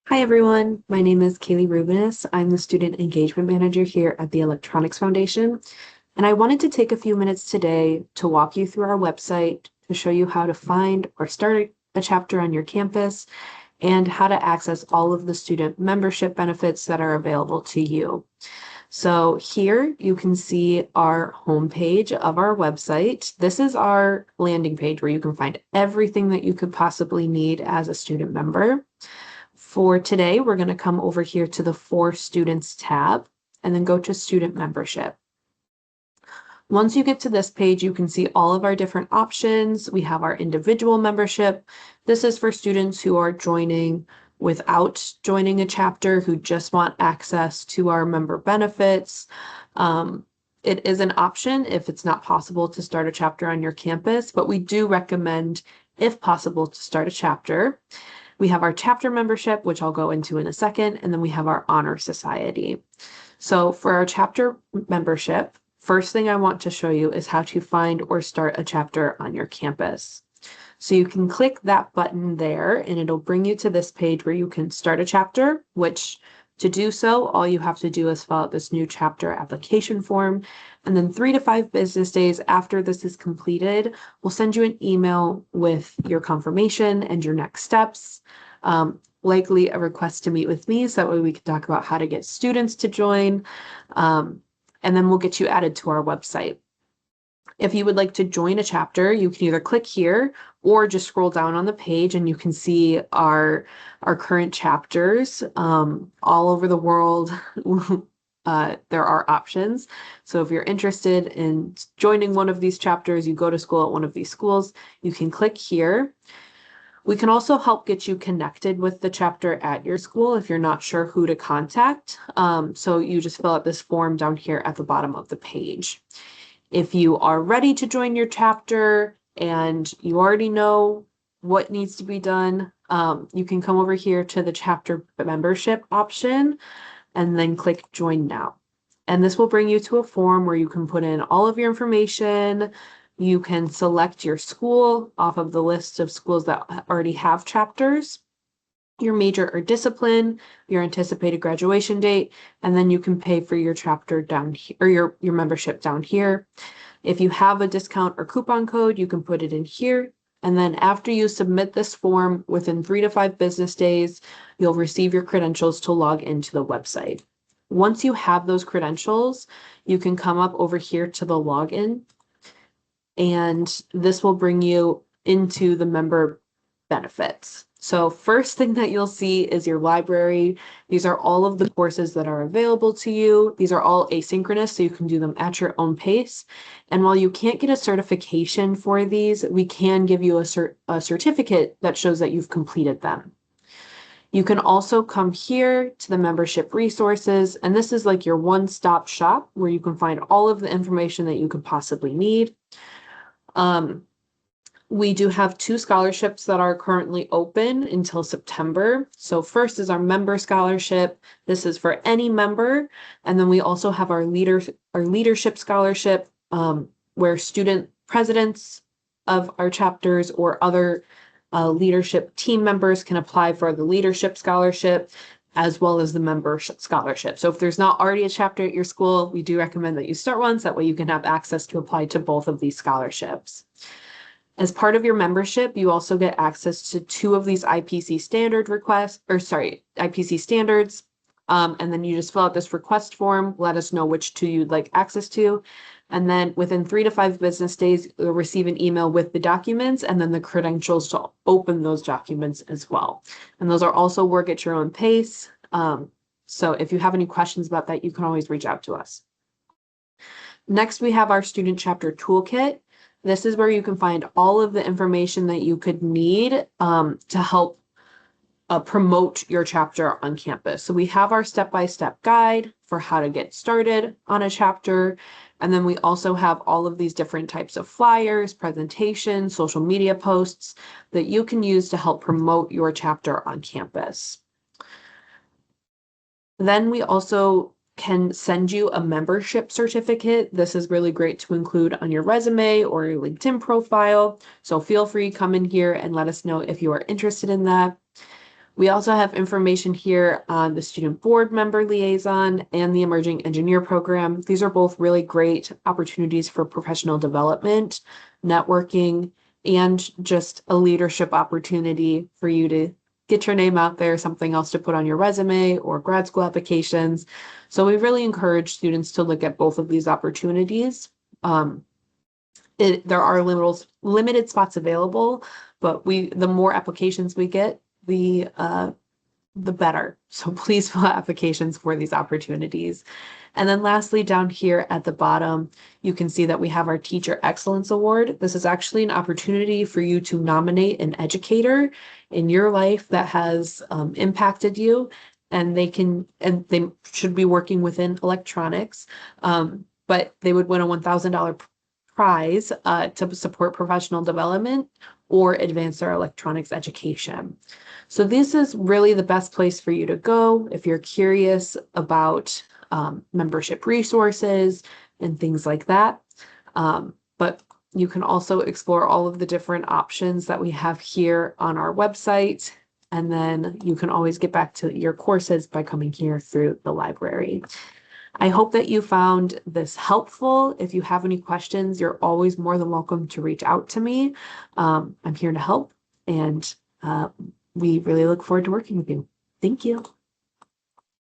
Hi everyone, my name is Kaylee Rubinis. I'm the Student Engagement Manager here at the Electronics Foundation, and I wanted to take a few minutes today to walk you through our website to show you how to find or start a chapter on your campus and how to access all of the student membership benefits that are available to you. So here you can see our homepage of our website. This is our landing page where you can find everything that you could possibly need as a student member. For today, we're going to come over here to the For Students tab and then go to Student Membership. Once you get to this page, you can see all of our different options. We have our individual membership. This is for students who are joining without joining a chapter, who just want access to our member benefits. It is an option if it's not possible to start a chapter on your campus, but we do recommend, if possible, to start a chapter. We have our chapter membership, which I'll go into in a second, and then we have our honor society. So for our chapter membership, first thing I want to show you is how to find or start a chapter on your campus. So you can click that button there and it'll bring you to this page where you can start a chapter, which to do so, all you have to do is fill out this new chapter application form. And then 3 to 5 business days after this is completed, we'll send you an email with your confirmation and your next steps, likely a request to meet with me. So that way we can talk about how to get students to join. And then we'll get you added to our website. If you would like to join a chapter, you can either click here or just scroll down on the page and you can see our current chapters all over the world. There are options. So if you're interested in joining one of these chapters, you go to school at one of these schools, you can click here. We can also help get you connected with the chapter at your school if you're not sure who to contact. So you just fill out this form down here at the bottom of the page. If you are ready to join your chapter and you already know what needs to be done, you can come over here to the chapter membership option and then click Join Now. And this will bring you to a form where you can put in all of your information. You can select your school off of the list of schools that already have chapters, your major or discipline, your anticipated graduation date, and then you can pay for your chapter down here, or your membership down here. If you have a discount or coupon code, you can put it in here. And then after you submit this form within 3 to 5 business days, you'll receive your credentials to log into the website. Once you have those credentials, you can come up over here to the login, and this will bring you into the member benefits. So first thing that you'll see is your library. These are all of the courses that are available to you. These are all asynchronous, so you can do them at your own pace. And while you can't get a certification for these, we can give you a certificate that shows that you've completed them. You can also come here to the membership resources, and this is like your one-stop shop where you can find all of the information that you could possibly need. We do have 2 scholarships that are currently open until September. So first is our member scholarship. This is for any member. And then we also have our leadership scholarship, where student presidents of our chapters or other leadership team members can apply for the leadership scholarship as well as the member scholarship. So if there's not already a chapter at your school, we do recommend that you start one, so that way you can have access to apply to both of these scholarships. As part of your membership, you also get access to 2 of these IPC standard IPC standards. And then you just fill out this request form, let us know which 2 you'd like access to. And then within 3 to 5 business days, you'll receive an email with the documents and then the credentials to open those documents as well. And those are also work at your own pace. So if you have any questions about that, you can always reach out to us. Next, we have our student chapter toolkit. This is where you can find all of the information that you could need to help promote your chapter on campus. So we have our step-by-step guide for how to get started on a chapter. And then we also have all of these different types of flyers, presentations, social media posts that you can use to help promote your chapter on campus. Then we also can send you a membership certificate. This is really great to include on your resume or your LinkedIn profile. So feel free, come in here and let us know if you are interested in that. We also have information here on the student board member liaison and the emerging engineer program. These are both really great opportunities for professional development, networking, and just a leadership opportunity for you to get your name out there, something else to put on your resume or grad school applications. So we really encourage students to look at both of these opportunities. There are limited spots available, but the more applications we get, the better. So please fill out applications for these opportunities. And then lastly, down here at the bottom, you can see that we have our Teacher Excellence Award. This is actually an opportunity for you to nominate an educator in your life that has impacted you, and they should be working within electronics, but they would win a $1,000 prize to support professional development or advance their electronics education. So this is really the best place for you to go if you're curious about membership resources and things like that. But you can also explore all of the different options that we have here on our website. And then you can always get back to your courses by coming here through the library. I hope that you found this helpful. If you have any questions, you're always more than welcome to reach out to me. I'm here to help, and we really look forward to working with you. Thank you.